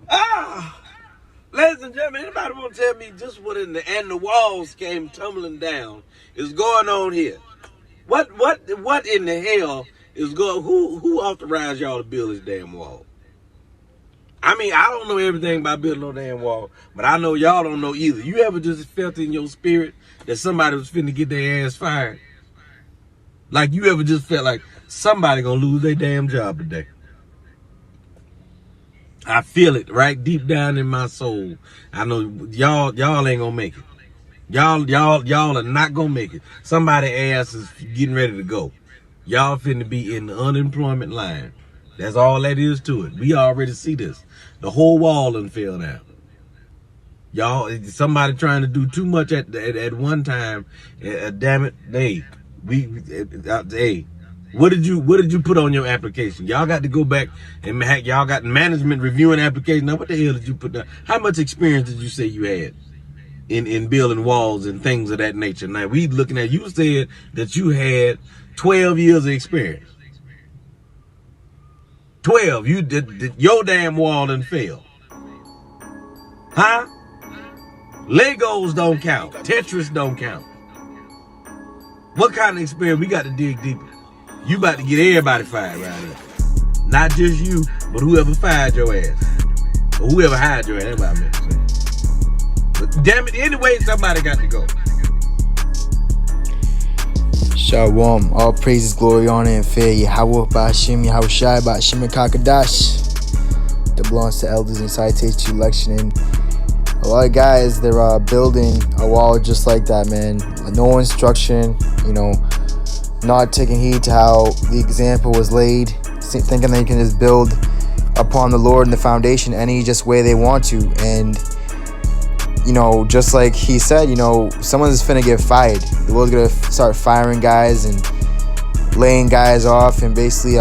Ah, ladies and gentlemen, anybody want to tell me just what in the walls came tumbling down is going on here? What in the hell is going? Who authorized y'all to build this damn wall? I mean, I don't know everything about building no damn wall, but I know y'all don't know either. You ever just felt in your spirit that somebody was finna get their ass fired? Like you ever just felt like somebody gonna lose their damn job today? I feel it right deep down in my soul. I know y'all ain't gonna make it. Y'all are not gonna make it. Somebody ass is getting ready to go. Y'all finna be in the unemployment line. That's all that is to it. We already see this. The whole wall done fell down. Y'all, somebody trying to do too much at one time. Damn it, hey, what did you put on your application? Y'all got to go back and y'all got management reviewing application. Now, what the hell did you put down? How much experience did you say you had in building walls and things of that nature? Now we looking at, you said that you had 12 years of experience. 12. You did your damn wall and fail, huh? Legos don't count. Tetris don't count. What kind of experience we got to dig deeper? You about to get everybody fired right here. Not just you, but whoever fired your ass. Or whoever hired your ass. That's what I meant to say. But damn it, anyway, somebody got to go. Shalom. All praises, glory, honor, and fear. YAHAWASHI, YAHAWASHI, Kakadash. That belongs to elders and citation to election. And a lot of guys, they're building a wall just like that, man. No instruction, not taking heed to how the example was laid, thinking they can just build upon the Lord and the foundation any just way they want to. And, just like he said, someone's finna get fired. The Lord's gonna start firing guys and laying guys off and basically,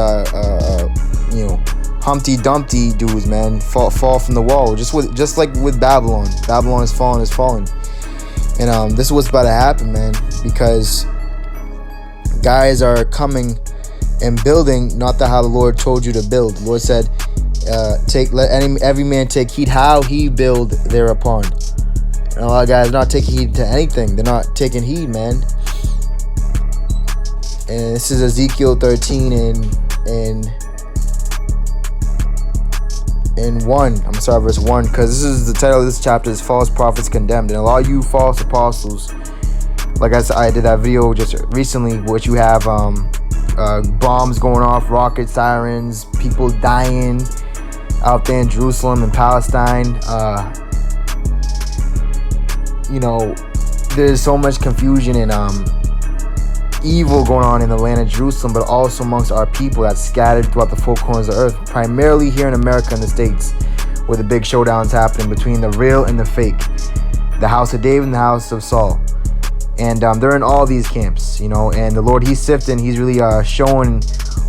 Humpty Dumpty dudes, man, fall from the wall. Just like with Babylon. Babylon is fallen. And this is what's about to happen, man, because guys are coming and building not how the Lord told you to build. The Lord said, let every man take heed how he build thereupon. And a lot of guys are not taking heed to anything. They're not taking heed, man. And this is Ezekiel 13 and 1. I'm sorry, verse 1, because this is the title of this chapter is False Prophets Condemned. And a lot of you false apostles, like I said, I did that video just recently, which you have bombs going off, rocket sirens, people dying out there in Jerusalem and Palestine. There's so much confusion and evil going on in the land of Jerusalem, but also amongst our people that's scattered throughout the four corners of the earth, primarily here in America and the States, where the big showdown's happening between the real and the fake, the house of David and the house of Saul. And they're in all these camps, and the Lord, he's sifting, he's really showing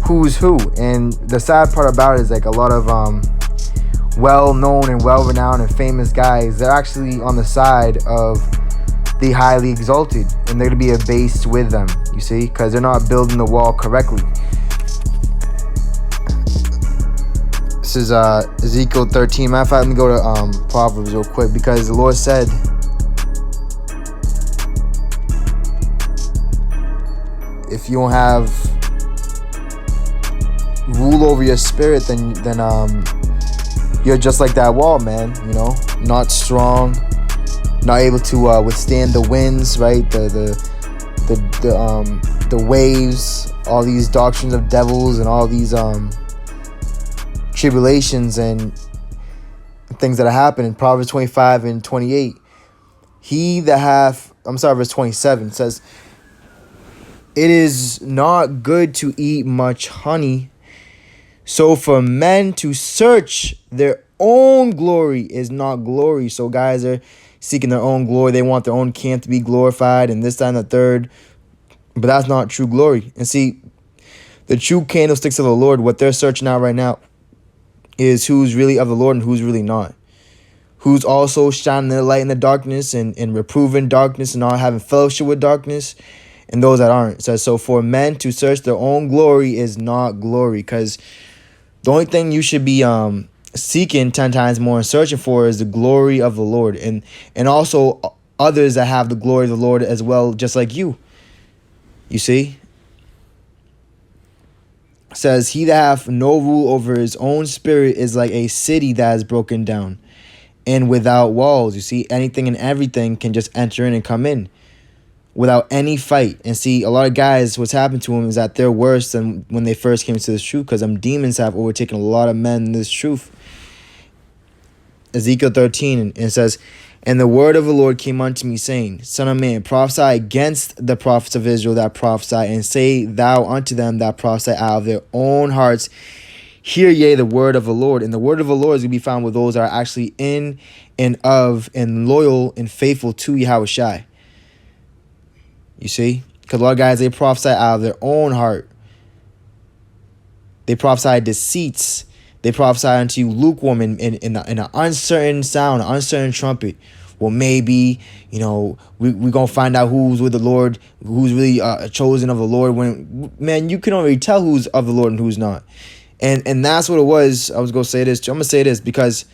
who's who. And the sad part about it is, like, a lot of well-known and well-renowned and famous guys, they're actually on the side of the highly exalted, and they're going to be abased with them, you see, because they're not building the wall correctly. This is Ezekiel 13. Matter of fact, let me go to Proverbs real quick, because the Lord said, if you don't have rule over your spirit, then you're just like that wall, man. Not strong, not able to withstand the winds, right? The waves, all these doctrines of devils, and all these tribulations and things that are happening. Proverbs 25 and 28. Verse 27 says, it is not good to eat much honey, so for men to search their own glory is not glory. So guys are seeking their own glory. They want their own camp to be glorified and this, that, and the third. But that's not true glory. And see, the true candlesticks of the Lord, what they're searching out right now is who's really of the Lord and who's really not. Who's also shining their light in the darkness and reproving darkness and not having fellowship with darkness. And those that aren't. It says, so for men to search their own glory is not glory. Because the only thing you should be seeking 10 times more and searching for is the glory of the Lord, and also others that have the glory of the Lord as well, just like you. You see? It says, he that hath no rule over his own spirit is like a city that is broken down and without walls. You see, anything and everything can just enter in and come in without any fight. And see, a lot of guys, what's happened to them is that they're worse than when they first came to this truth, because them demons have overtaken a lot of men in this truth. Ezekiel 13, and it says, and the word of the Lord came unto me, saying, Son of man, prophesy against the prophets of Israel that prophesy, and say thou unto them that prophesy out of their own hearts, hear ye the word of the Lord. And the word of the Lord is going to be found with those that are actually in and of and loyal and faithful to YAHAWASHI. You see? Because a lot of guys, they prophesy out of their own heart. They prophesy deceits. They prophesy unto you lukewarm in an uncertain sound, an uncertain trumpet. Well, maybe, we're going to find out who's with the Lord, who's really chosen of the Lord. When, man, you can already tell who's of the Lord and who's not. And that's what it was. I was going to say this. I'm going to say this because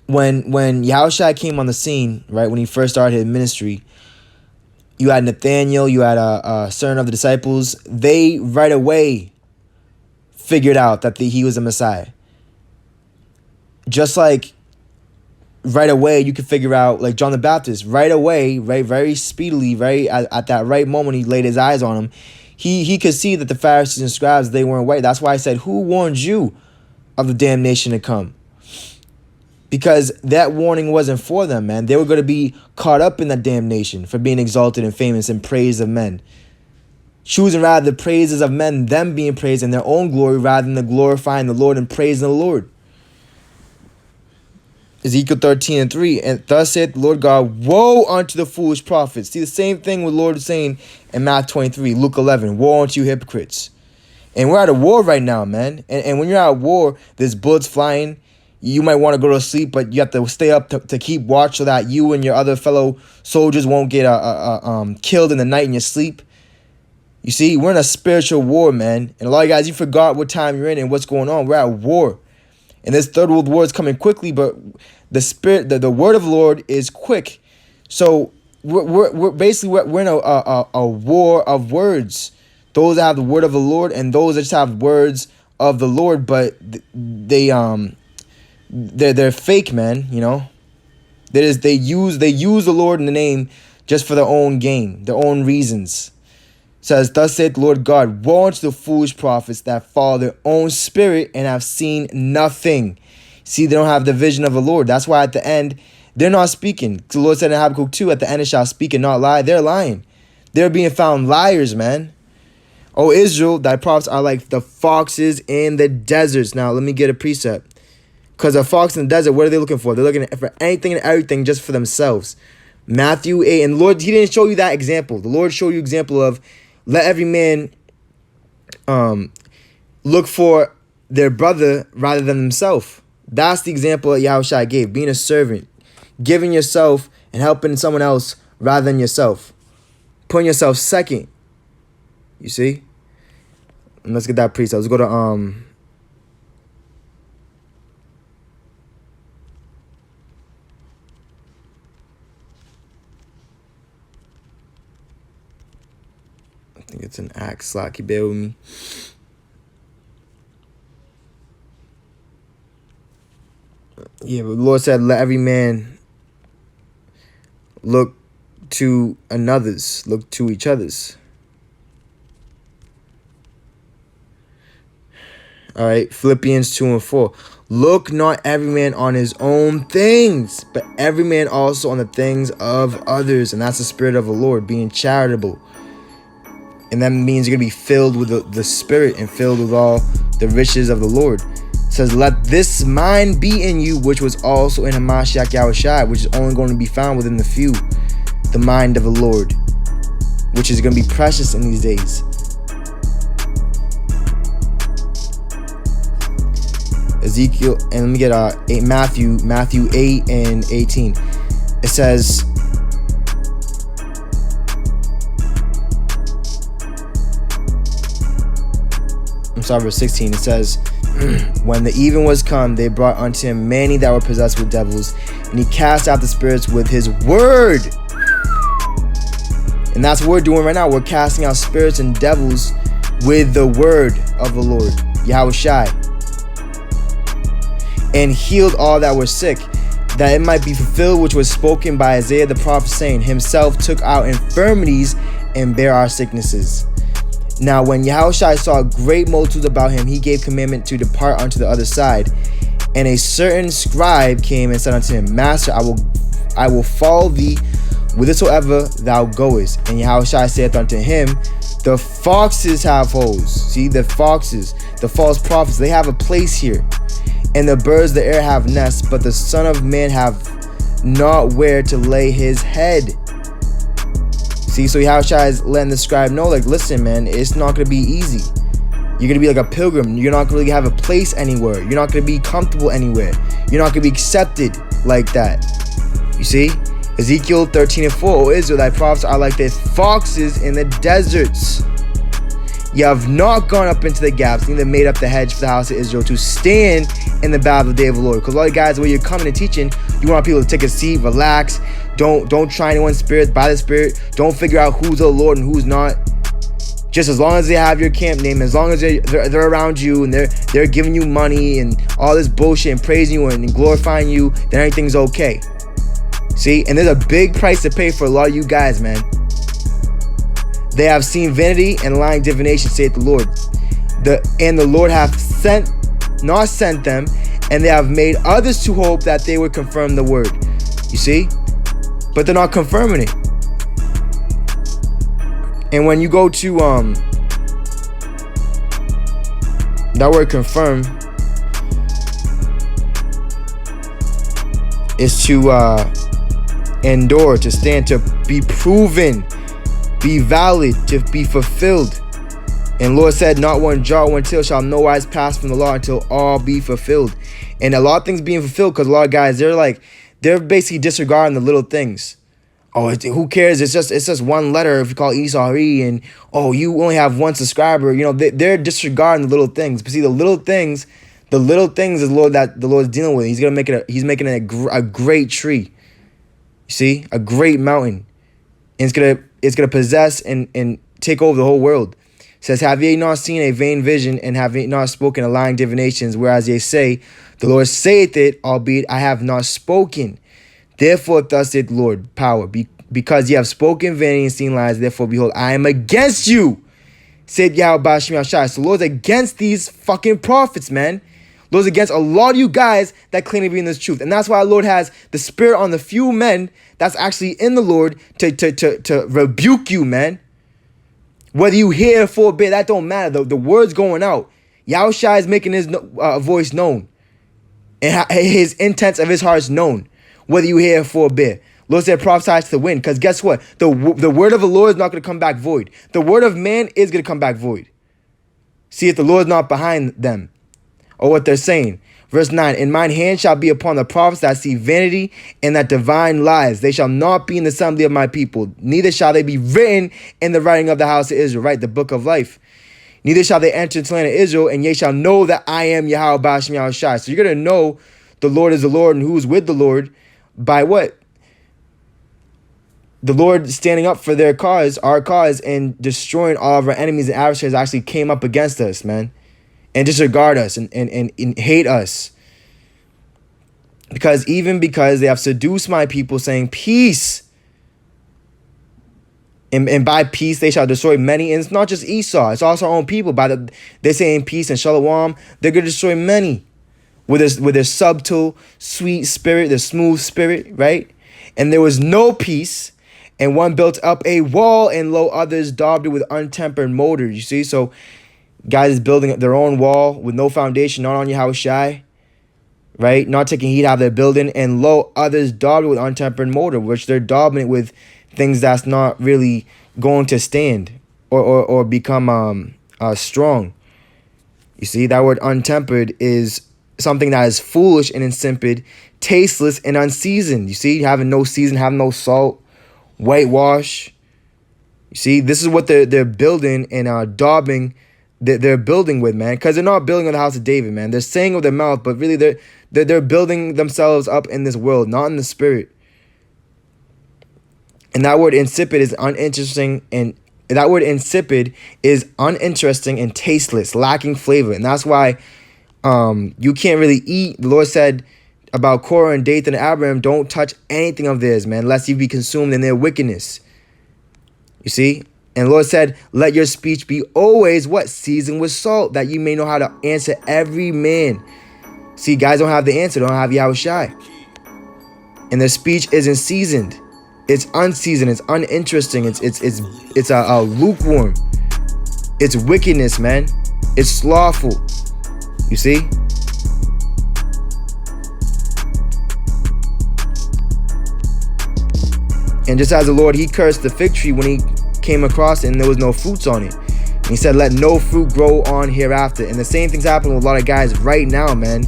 when YAHAWASHI came on the scene, right, when he first started his ministry, you had Nathaniel, you had a certain of the disciples. They right away figured out that he was a Messiah. Just like right away you could figure out, like John the Baptist, right away, right, very speedily, very at that right moment he laid his eyes on him, he could see that the Pharisees and scribes, they weren't right. That's why I said, who warned you of the damnation to come? Because that warning wasn't for them, man. They were going to be caught up in that damnation for being exalted and famous and praised of men. Choosing rather the praises of men, them being praised in their own glory, rather than the glorifying the Lord and praising the Lord. Ezekiel 13:3, and thus saith the Lord God, woe unto the foolish prophets. See, the same thing with the Lord is saying in Matthew 23, Luke 11, woe unto you hypocrites. And we're at a war right now, man. And when you're at war, there's bullets flying. You might want to go to sleep, but you have to stay up to keep watch so that you and your other fellow soldiers won't get killed in the night in your sleep. You see, we're in a spiritual war, man. And a lot of guys, you forgot what time you're in and what's going on. We're at war. And this third world war is coming quickly, but the word of the Lord is quick. So we're basically in a war of words. Those that have the word of the Lord and those that just have words of the Lord, but they're fake, man. They use the Lord in the name just for their own gain, their own reasons. It says, thus saith the Lord God, woe unto the foolish prophets that follow their own spirit and have seen nothing. See, they don't have the vision of the Lord. That's why at the end, they're not speaking. The Lord said in Habakkuk 2, at the end it shall speak and not lie. They're lying. They're being found liars, man. O Israel, thy prophets are like the foxes in the deserts. Now, let me get a precept. Because a fox in the desert, what are they looking for? They're looking for anything and everything just for themselves. Matthew 8, and the Lord, he didn't show you that example. The Lord showed you example of, let every man look for their brother rather than himself. That's the example that YAHAWASHI gave. Being a servant. Giving yourself and helping someone else rather than yourself. Putting yourself second. You see? And let's get that precept. Let's go to I think it's an Acts. Slacky, bear with me. Yeah, but the Lord said, let every man look to another's, look to each other's. All right, Philippians 2:4. Look not every man on his own things, but every man also on the things of others. And that's the spirit of the Lord, being charitable. And that means you're going to be filled with the Spirit and filled with all the riches of the Lord. It says, let this mind be in you, which was also in Hamashiach YAHAWASHI, which is only going to be found within the few. The mind of the Lord, which is going to be precious in these days. Ezekiel, and let me get Matthew 8:18. It says, verse 16, it says, When the even was come, they brought unto him many that were possessed with devils, and he cast out the spirits with his word. And that's what we're doing right now. We're casting out spirits and devils with the word of the Lord, YAHAWASHI. And healed all that were sick, that it might be fulfilled which was spoken by Isaiah the prophet, saying, himself took our infirmities and bare our sicknesses. Now when YAHAWASHI saw great multitudes about him, he gave commandment to depart unto the other side. And a certain scribe came and said unto him, Master, I will follow thee whithersoever thou goest. And YAHAWASHI saith unto him, the foxes have holes. See, the foxes, the false prophets, they have a place here. And the birds of the air have nests, but the Son of Man have not where to lay his head. See, so YAHAWASHI is letting the scribe know, like, listen, man, it's not going to be easy. You're going to be like a pilgrim. You're not going to really have a place anywhere. You're not going to be comfortable anywhere. You're not going to be accepted like that. You see? Ezekiel 13:4, O Israel, thy prophets are like the foxes in the deserts. You have not gone up into the gaps, neither made up the hedge for the house of Israel to stand in the battle of the day of the Lord. Because a lot of guys, when you're coming and teaching, you want people to take a seat, relax. Don't try anyone's spirit by the Spirit. Don't figure out who's the Lord and who's not. Just as long as they have your camp name, as long as they're around you and they're giving you money and all this bullshit and praising you and glorifying you, then everything's okay. See, and there's a big price to pay for a lot of you guys, man. They have seen vanity and lying divination, saith the Lord. And the Lord hath not sent them, and they have made others to hope that they would confirm the word. You see? But they're not confirming it. And when you go to that word confirm is to endure, to stand, to be proven, be valid, to be fulfilled. And Lord said, not one jot, one tittle shall no wise pass from the law until all be fulfilled. And a lot of things being fulfilled, because a lot of guys, they're basically disregarding the little things. Oh, who cares? It's just one letter if you call Esau and oh, you only have one subscriber. You know, they're disregarding the little things. But see, the little things is that the Lord's dealing with. He's making it a great tree. You see, a great mountain. And it's gonna possess and take over the whole world. It says, have ye not seen a vain vision, and have ye not spoken a lying divinations, whereas ye say, the Lord saith it, albeit I have not spoken. Therefore thus saith the Lord, power, because ye have spoken vanity and seen lies, therefore behold, I am against you, said YAHAWASHI. So the Lord's against these fucking prophets, man. The Lord's against a lot of you guys that claim to be in this truth. And that's why the Lord has the spirit on the few men that's actually in the Lord to rebuke you, man. Whether you hear it for a bit, that don't matter. The word's going out. YAHAWASHI is making his voice known. And his intents of his heart is known. Whether you hear it for a bit. Lord said prophesy to the wind. Because guess what? The word of the Lord is not going to come back void. The word of man is going to come back void. See if the Lord is not behind them. Or what they're saying. Verse 9, and mine hand shall be upon the prophets that see vanity and that divine lies. They shall not be in the assembly of my people, neither shall they be written in the writing of the house of Israel, right? The book of life. Neither shall they enter into the land of Israel, and ye shall know that I am YAHAWASHI. So you're going to know the Lord is the Lord and who's with the Lord by what? The Lord standing up for their cause, our cause, and destroying all of our enemies and adversaries actually came up against us, man. And disregard us and hate us. Because they have seduced my people, saying peace. And by peace they shall destroy many. And it's not just Esau, it's also our own people. They're saying peace and shalom. They're going to destroy many. With their subtle, sweet spirit, their smooth spirit, right? And there was no peace. And one built up a wall, and lo, others daubed it with untempered mortar. You see, so guys is building their own wall with no foundation, not on YAHAWASHI, right? Not taking heed out of their building. And lo, others daubed it with untempered mortar, which they're daubing it with things that's not really going to stand or become strong. You see, that word untempered is something that is foolish and insipid, tasteless and unseasoned. You see, having no season, having no salt, whitewash. You see, this is what they're building and daubing they're building with, man, because they're not building on the house of David, man. They're saying with their mouth, but really they're building themselves up in this world, not in the spirit. And that word insipid is uninteresting, and that word insipid is uninteresting and tasteless, lacking flavor. And that's why you can't really eat. The Lord said about Korah and Dathan and Abraham, don't touch anything of theirs, man, lest you be consumed in their wickedness. You see? And the Lord said, let your speech be always what? Seasoned with salt, that you may know how to answer every man. See, guys don't have the answer. They don't have YAHAWASHI. And their speech isn't seasoned. It's unseasoned. It's uninteresting. It's a lukewarm. It's wickedness, man. It's slothful. You see? And just as the Lord, he cursed the fig tree when he came across it and there was no fruits on it. And he said, let no fruit grow on hereafter. And the same thing's happening with a lot of guys right now, man.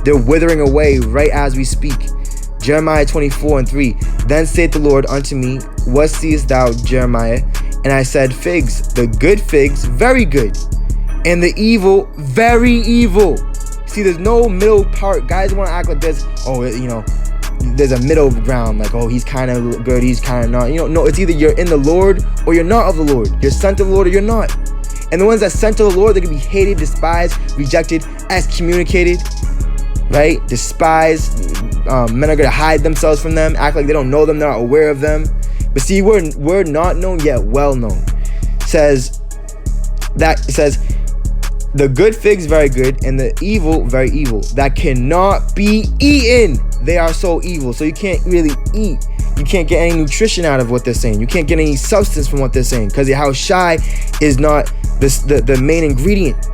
They're withering away right as we speak. Jeremiah 24:3. Then saith the Lord unto me, what seest thou, Jeremiah? And I said, figs, the good figs, very good, and the evil, very evil. See, there's no middle part. Guys want to act like this, oh, you know, there's a middle ground, like, oh, he's kind of good, he's kind of not. You know, no, it's either you're in the Lord or you're not of the Lord. You're sent of the Lord or you're not. And the ones that sent of the Lord, they're going to be hated, despised, rejected, excommunicated, right? Despised. Men are going to hide themselves from them, act like they don't know them, they're not aware of them. But see, we're not known yet well known. It says, the good figs very good, and the evil very evil, that cannot be eaten. They are so evil. So you can't really eat. You can't get any nutrition out of what they're saying. You can't get any substance from what they're saying, because YAHAWASHI is not the main ingredient.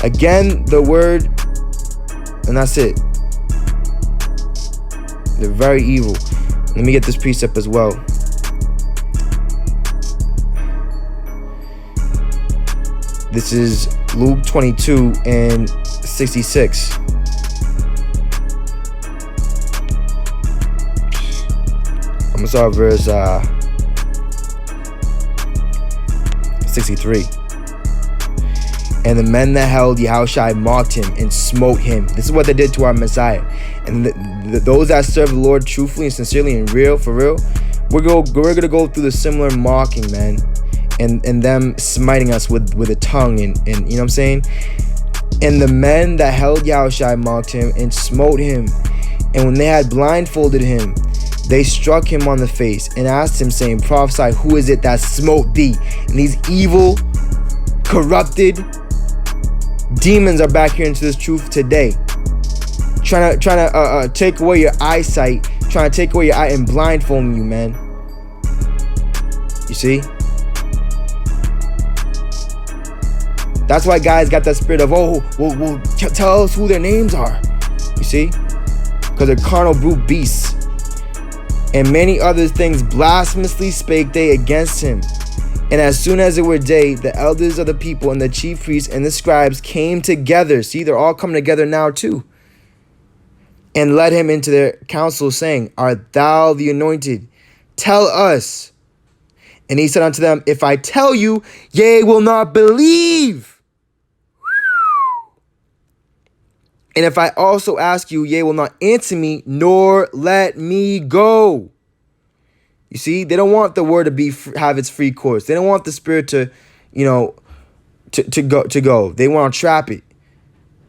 Again, the word, and that's it. They're very evil. Let me get this precept as well. This is Luke 22 and 66. I'm going to start verse 63. And the men that held YAHAWASHI mocked him and smote him. This is what they did to our Messiah. And those that serve the Lord truthfully and sincerely and for real, we're gonna go through the similar mocking, man. And them smiting us with a tongue and you know what I'm saying? And the men that held YAHAWASHI mocked him and smote him. And when they had blindfolded him, they struck him on the face and asked him, saying, prophesy, who is it that smote thee? And these evil, corrupted demons are back here into this truth today, trying to take away your eyesight, trying to take away your eye and blindfolding you, man. You see? That's why guys got that spirit of, oh, well, tell us who their names are. You see? Because they're carnal brute beasts. And many other things blasphemously spake they against him. And as soon as it were day, the elders of the people and the chief priests and the scribes came together. See, they're all coming together now too. And led him into their council, saying, art thou the anointed? Tell us. And he said unto them, if I tell you, ye will not believe. And if I also ask you, ye will not answer me, nor let me go. You see, they don't want the word to have its free course. They don't want the spirit to, you know, to go. They want to trap it.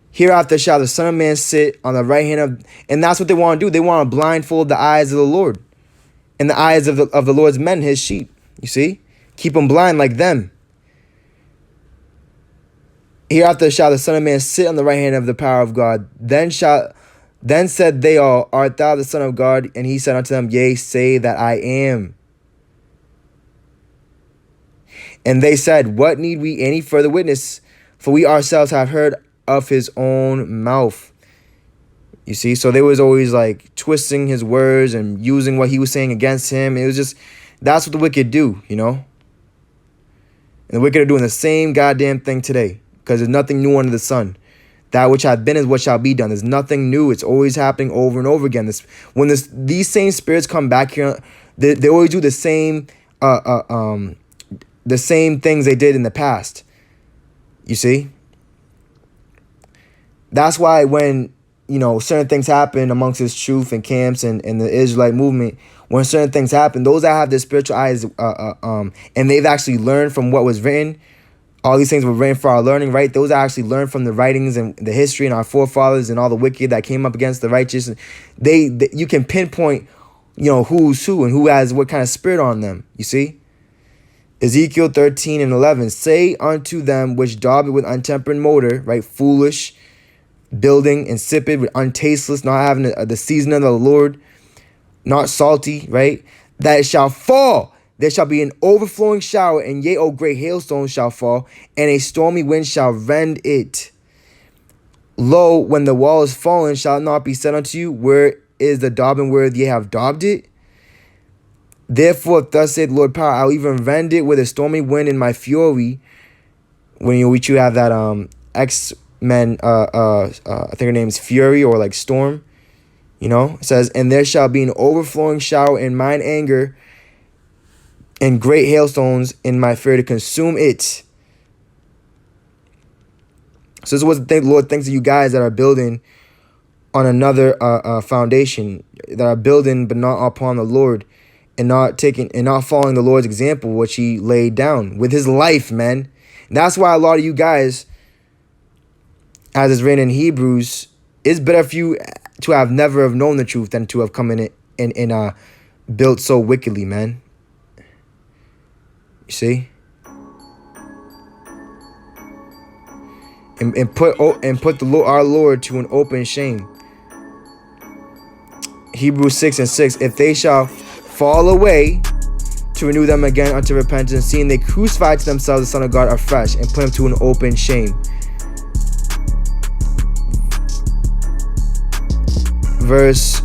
Hereafter shall the Son of Man sit on the right hand of, and that's what they want to do. They want to blindfold the eyes of the Lord and the eyes of the Lord's men, his sheep. You see, keep them blind like them. Hereafter shall the Son of Man sit on the right hand of the power of God. Then said they all, art thou the Son of God? And he said unto them, yea, say that I am. And they said, what need we any further witness? For we ourselves have heard of his own mouth. You see, so they was always like twisting his words and using what he was saying against him. It was just, that's what the wicked do, you know. And the wicked are doing the same goddamn thing today, because there's nothing new under the sun. That which hath been is what shall be done. There's nothing new. It's always happening over and over again. These same spirits come back here, they always do the same things they did in the past. You see? That's why when, certain things happen amongst his truth and camps and the Israelite movement, when certain things happen, those that have their spiritual eyes, and they've actually learned from what was written, all these things were written for our learning, right? Those that actually learned from the writings and the history and our forefathers and all the wicked that came up against the righteous, you can pinpoint, who's who and who has what kind of spirit on them, you see? Ezekiel 13:11, say unto them which daub it with untempered mortar, right? Foolish, building, insipid, with untasteless, not having the seasoning of the Lord, not salty, right? That it shall fall. There shall be an overflowing shower, and yea, O great hailstones shall fall, and a stormy wind shall rend it. Lo, when the wall is fallen, shall it not be said unto you, where is the daubing where ye have daubed it? Therefore, thus saith Lord power, I'll even rend it with a stormy wind in my fury. When you have that X-Men, I think her name's Fury or like Storm, it says, and there shall be an overflowing shower in mine anger, and great hailstones in my fear to consume it. So this is what the Lord thinks of you guys that are building on another foundation, that are building but not upon the Lord, and not following the Lord's example, which he laid down with his life, man. And that's why a lot of you guys, as is written in Hebrews, it's better for you to have never have known the truth than to have come in it and built so wickedly, man. You see? And put the Lord, our Lord, to an open shame. Hebrews 6:6, if they shall fall away, to renew them again unto repentance, seeing they crucified to themselves the Son of God afresh, and put him to an open shame. Verse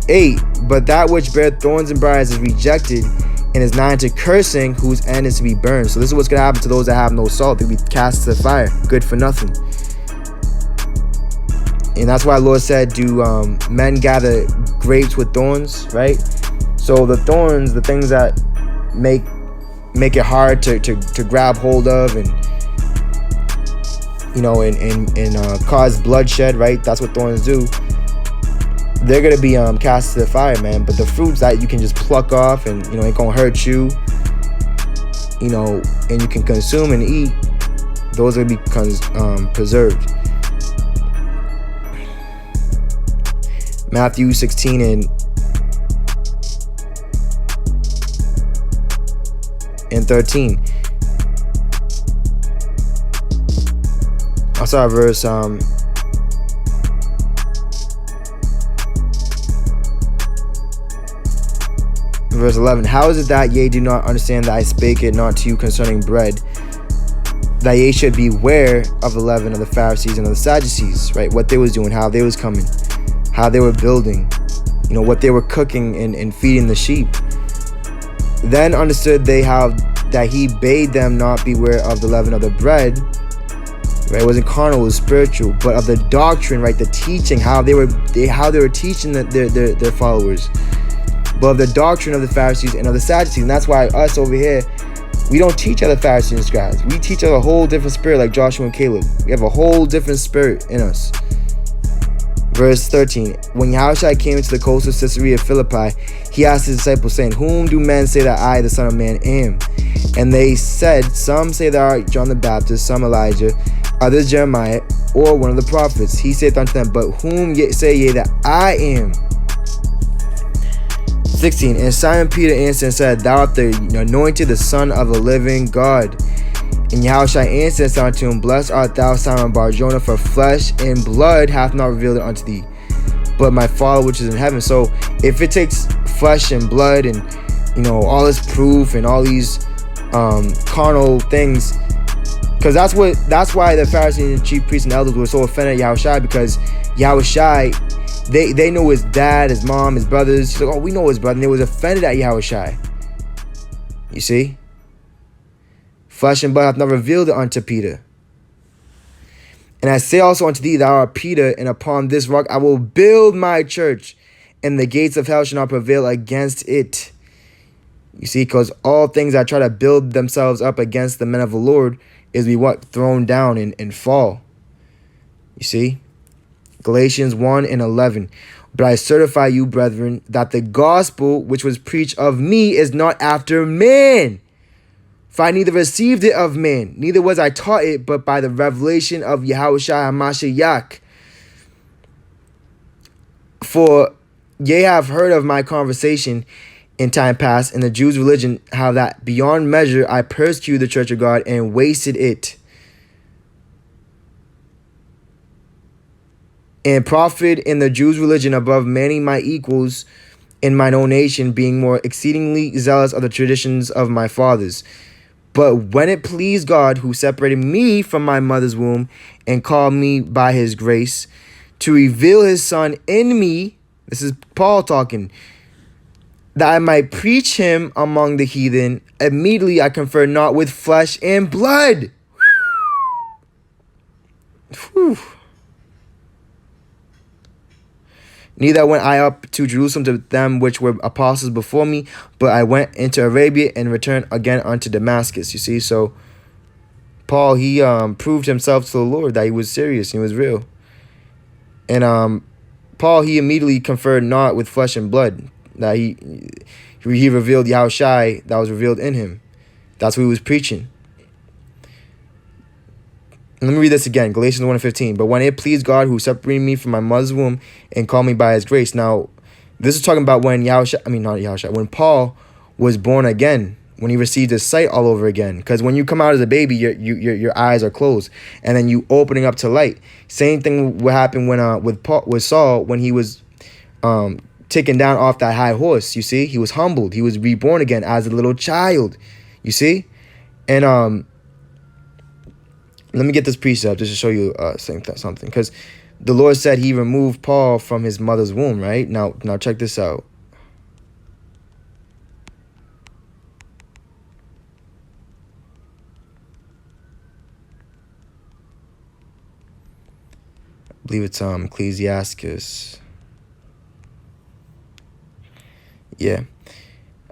8, but that which beareth thorns and briars is rejected, and is nigh to cursing, whose end is to be burned. So this is what's going to happen to those that have no salt. They'll be cast to the fire, good for nothing. And that's why the Lord said, do men gather grapes with thorns, right? So the thorns, the things that make it hard to grab hold of and cause bloodshed, right? That's what thorns do. They're gonna be cast to the fire, man. But the fruits that you can just pluck off and ain't gonna hurt you, and you can consume and eat, those will be preserved. Matthew 16 and 13. I saw verse verse 11. How is it that ye do not understand that I spake it not to you concerning bread, that ye should beware of the leaven of the Pharisees and of the Sadducees, right? What they was doing, how they was coming, how they were building, what they were cooking and feeding the sheep. Then understood they how that he bade them not beware of the leaven of the bread, right? It wasn't carnal, it was spiritual, but of the doctrine, right? The teaching, how they were teaching their followers, but of the doctrine of the Pharisees and of the Sadducees. And that's why us over here, we don't teach other Pharisees and scribes. We teach a whole different spirit, like Joshua and Caleb. We have a whole different spirit in us. Verse 13, when YAHAWASHI came into the coast of Caesarea Philippi, he asked his disciples, saying, whom do men say that I, the Son of Man, am? And they said, some say thou art John the Baptist, some Elijah, others Jeremiah, or one of the prophets. He saith unto them, but whom say ye that I am? 16, and Simon Peter answered and said, thou art the anointed, the Son of the living God. And YAHAWASHI answered unto him, blessed art thou, Simon Bar-Jonah, for flesh and blood hath not revealed it unto thee, but my Father which is in heaven. So if it takes flesh and blood and all this proof and all these carnal things, because that's why the Pharisees and chief priests and elders were so offended at YAHAWASHI, because YAHAWASHI, they know his dad, his mom, his brothers. He's like, oh, we know his brother. And they was offended at YAHAWASHI. You see? Flesh and blood hath not revealed it unto Peter. And I say also unto thee, thou art Peter, and upon this rock I will build my church, and the gates of hell shall not prevail against it. You see, because all things that try to build themselves up against the men of the Lord is be what? Thrown down and fall. You see? Galatians 1:11. But I certify you, brethren, that the gospel which was preached of me is not after man. For I neither received it of man, neither was I taught it, but by the revelation of YAHAWASHI HaMashiach. For ye have heard of my conversation in time past in the Jews' religion, how that beyond measure I persecuted the church of God and wasted it, and profited in the Jews' religion above many my equals in mine own nation, being more exceedingly zealous of the traditions of my fathers. But when it pleased God, who separated me from my mother's womb and called me by his grace, to reveal his son in me, this is Paul talking, that I might preach him among the heathen, immediately I conferred not with flesh and blood. Whew. Neither went I up to Jerusalem to them which were apostles before me, but I went into Arabia and returned again unto Damascus. You see, so Paul, he proved himself to the Lord that he was serious and he was real. And Paul, he immediately conferred not with flesh and blood, that he revealed YAHAWASHI that was revealed in him. That's what he was preaching. Let me read this again, Galatians 1:15. But when it pleased God, who separated me from my mother's womb and called me by his grace. Now, this is talking about when when Paul was born again, when he received his sight all over again. Because when you come out as a baby, your eyes are closed, and then you opening up to light. Same thing what happened when with Saul when he was taken down off that high horse. You see, he was humbled. He was reborn again as a little child. You see, and let me get this precept just to show you something. Because the Lord said he removed Paul from his mother's womb, right? Now check this out. I believe it's Ecclesiastes. Yeah.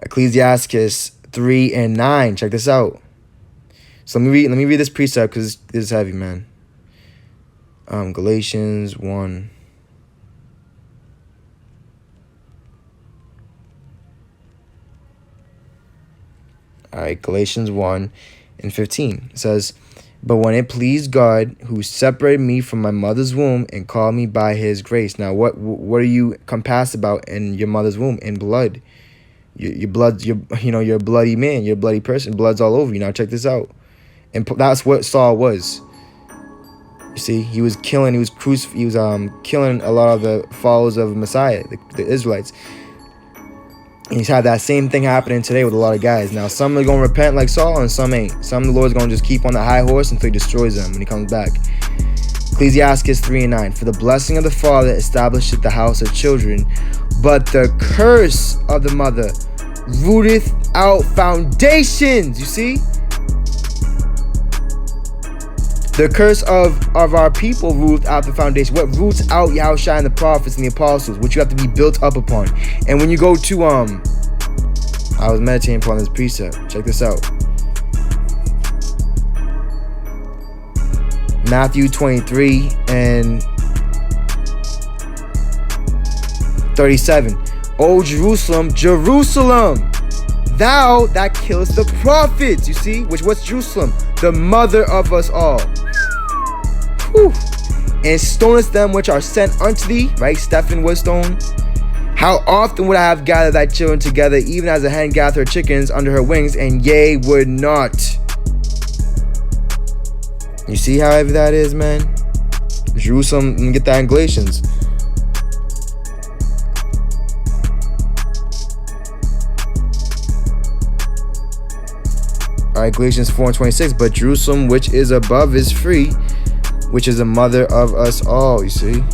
Ecclesiastes 3:9. Check this out. So let me read this precept because this is heavy, man. Galatians 1. All right, Galatians 1:15. It says, but when it pleased God, who separated me from my mother's womb and called me by his grace. Now, what are you compassed about in your mother's womb? In blood. Your blood, you're a bloody man. You're a bloody person. Blood's all over you. Now, check this out. And that's what Saul was. You see, he was killing killing a lot of the followers of Messiah, the Israelites. And he's had that same thing happening today with a lot of guys. Now, some are going to repent like Saul and some ain't. Some the Lord's going to just keep on the high horse until he destroys them when he comes back. Ecclesiastes 3:9. For the blessing of the father establisheth the house of children, but the curse of the mother rooteth out foundations. You see? The curse of our people roots out the foundation. What roots out YAHAWASHI and the prophets and the apostles, which you have to be built up upon. And when you go to I was meditating upon this precept. Check this out. Matthew 23:37. O Jerusalem, Jerusalem, thou that killest the prophets. You see, what's Jerusalem? The mother of us all. Whew. And stonest them which are sent unto thee. Right? Stephen was stoned. How often would I have gathered thy children together, even as a hen gathereth her chickens under her wings, and ye would not. You see how heavy that is, man? Jerusalem, let me get that in Galatians. All right, Galatians 4:26. But Jerusalem, which is above, is free, which is the mother of us all. You see.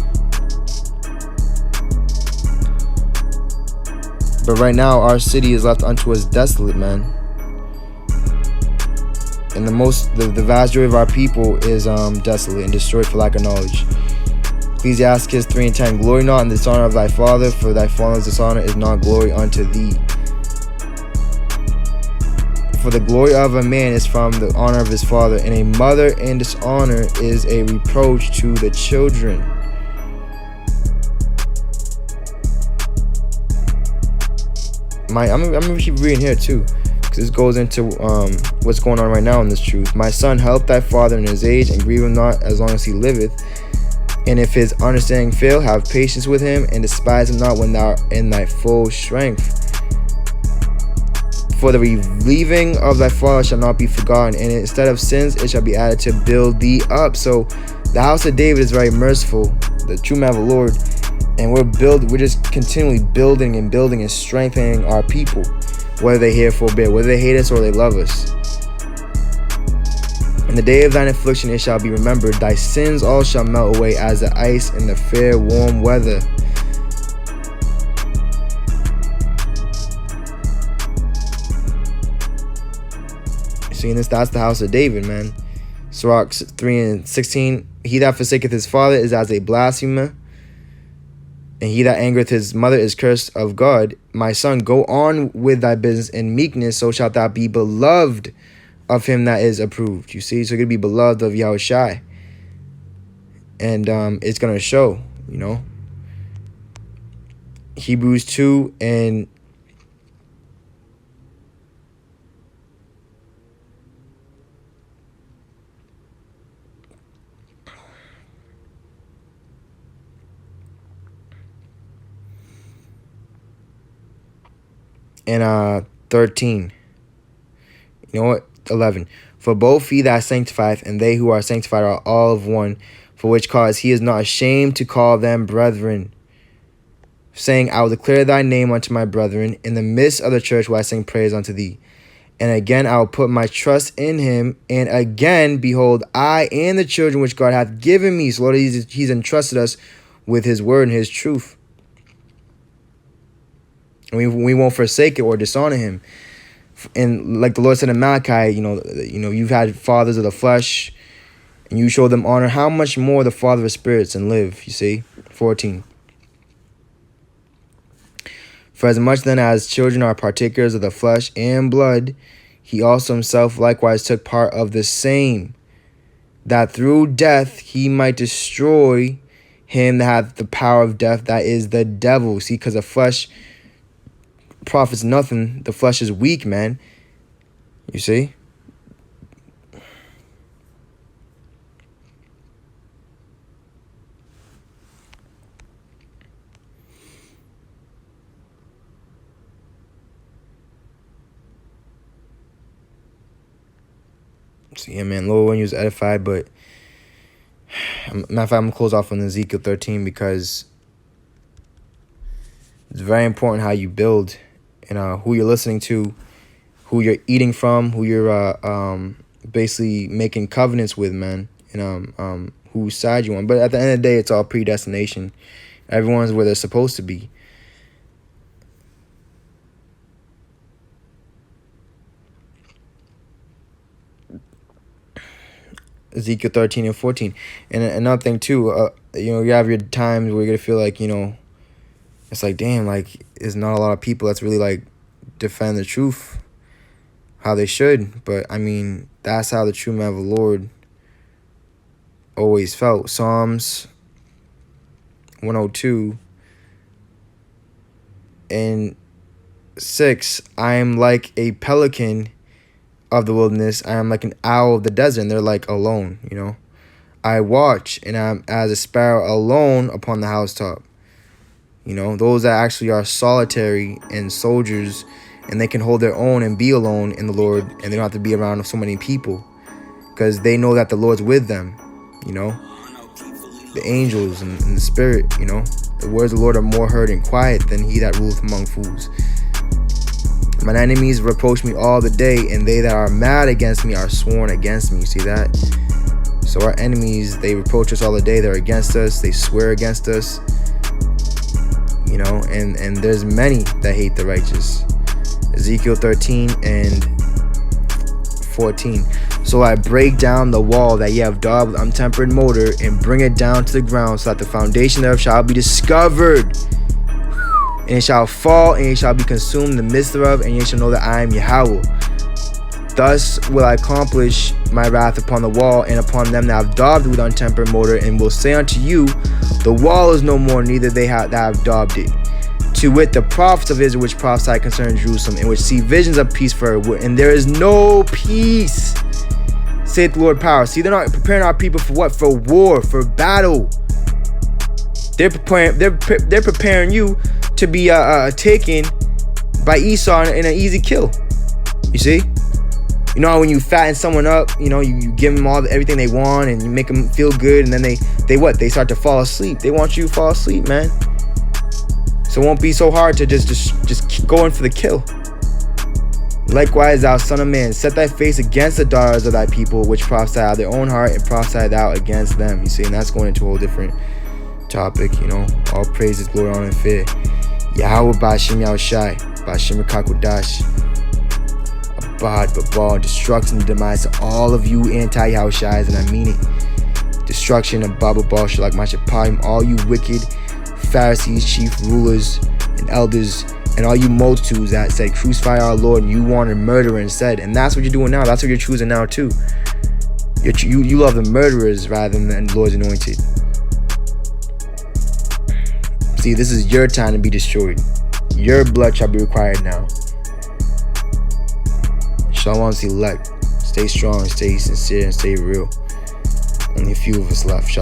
But right now, our city is left unto us desolate, man. And the vast majority of our people is desolate and destroyed for lack of knowledge. Ecclesiastes 3:10. Glory not in the dishonor of thy father, for thy father's dishonor is not glory unto thee. For the glory of a man is from the honor of his father, and a mother in dishonor is a reproach to the children. I'm gonna keep reading here too, because this goes into what's going on right now in this truth. My son, help thy father in his age, and grieve him not as long as he liveth. And if his understanding fail, have patience with him, and despise him not when thou art in thy full strength. For the relieving of thy father shall not be forgotten, and instead of sins it shall be added to build thee up. So the house of David is very merciful, the true man of the Lord. And we're just continually building and strengthening our people, whether they hear forbear, whether they hate us or they love us. In the day of thine affliction it shall be remembered, thy sins all shall melt away as the ice in the fair warm weather. See, that's the house of David, man. Sirach 3:16, he that forsaketh his father is as a blasphemer, and he that angereth his mother is cursed of God. My son, go on with thy business in meekness, so shalt thou be beloved of him that is approved. You see, so you're going to be beloved of YAHAWASHI. And it's going to show, you know. Hebrews 2 and and 13. You know what? 11. For both he that sanctifieth and they who are sanctified are all of one, for which cause he is not ashamed to call them brethren, saying, I will declare thy name unto my brethren. In the midst of the church will I sing praise unto thee. And again I will put my trust in him. And again, behold, I and the children which God hath given me. So Lord, he's entrusted us with his word and his truth. And we won't forsake it or dishonor him. And like the Lord said in Malachi, you know, you've had fathers of the flesh, and you show them honor. How much more the Father of spirits and live? You see, 14. For as much then as children are partakers of the flesh and blood, he also himself likewise took part of the same, that through death he might destroy him that hath the power of death, that is the devil. See, because the flesh profits nothing. The flesh is weak, man. You see? So yeah, man, Lord, when you was edified, but matter of fact, I'm gonna close off on Ezekiel 13 because it's very important how you build and who you're listening to, who you're eating from, who you're basically making covenants with, man, and whose side you on. But at the end of the day, it's all predestination. Everyone's where they're supposed to be. Ezekiel 13 and 14. And another thing too, you have your times where you're gonna feel like, it's like, damn, like there's not a lot of people that's really like defend the truth how they should. But I mean, that's how the true man of the Lord always felt. Psalms 102 and 6. I am like a pelican of the wilderness. I am like an owl of the desert. And they're like alone, I watch and I'm as a sparrow alone upon the housetop. Those that actually are solitary and soldiers, and they can hold their own and be alone in the Lord, and they don't have to be around so many people because they know that the Lord's with them, the angels and the spirit, the words of the Lord are more heard in quiet than he that ruleth among fools. Mine enemies reproach me all the day, and they that are mad against me are sworn against me. You see that? So our enemies, they reproach us all the day. They're against us. They swear against us. And there's many that hate the righteous. Ezekiel 13 and 14. So I break down the wall that ye have daubed with untempered mortar, and bring it down to the ground, so that the foundation thereof shall be discovered. And it shall fall, and it shall be consumed in the midst thereof, and ye shall know that I am Yahweh. Thus will I accomplish my wrath upon the wall and upon them that have daubed with untempered mortar, and will say unto you, the wall is no more, neither they that have daubed it. To wit, the prophets of Israel which prophesy concerning Jerusalem, and which see visions of peace for her, and there is no peace, saith the Lord power. See, they're not preparing our people for what? For war, for battle. They're preparing you to be taken by Esau in an easy kill. You see? You know how when you fatten someone up, you know, you give them everything they want and you make them feel good, and then they start to fall asleep. They want you to fall asleep, man. So it won't be so hard to just keep going for the kill. Likewise, thou son of man, set thy face against the daughters of thy people, which prophesy out of their own heart, and prophesy thou against them. You see, and that's going into a whole different topic, you know. All praises, glory, honor, and fear. Yahweh Bashim YAHAWASHI, Bashim Kakwadash. Abad, Babal, destruction and demise to all of you anti-Yahawashi, and I mean it. Destruction of Baba Bal, Shalak Mashapayim, all you wicked Pharisees, chief rulers, and elders, and all you multitudes that said, crucify our Lord, and you wanted murder instead. And that's what you're doing now. That's what you're choosing now too. You love the murderers rather than the Lord's anointed. See, this is your time to be destroyed. Your blood shall be required now. Shalom, select. Stay strong, stay sincere, and stay real. Only a few of us left.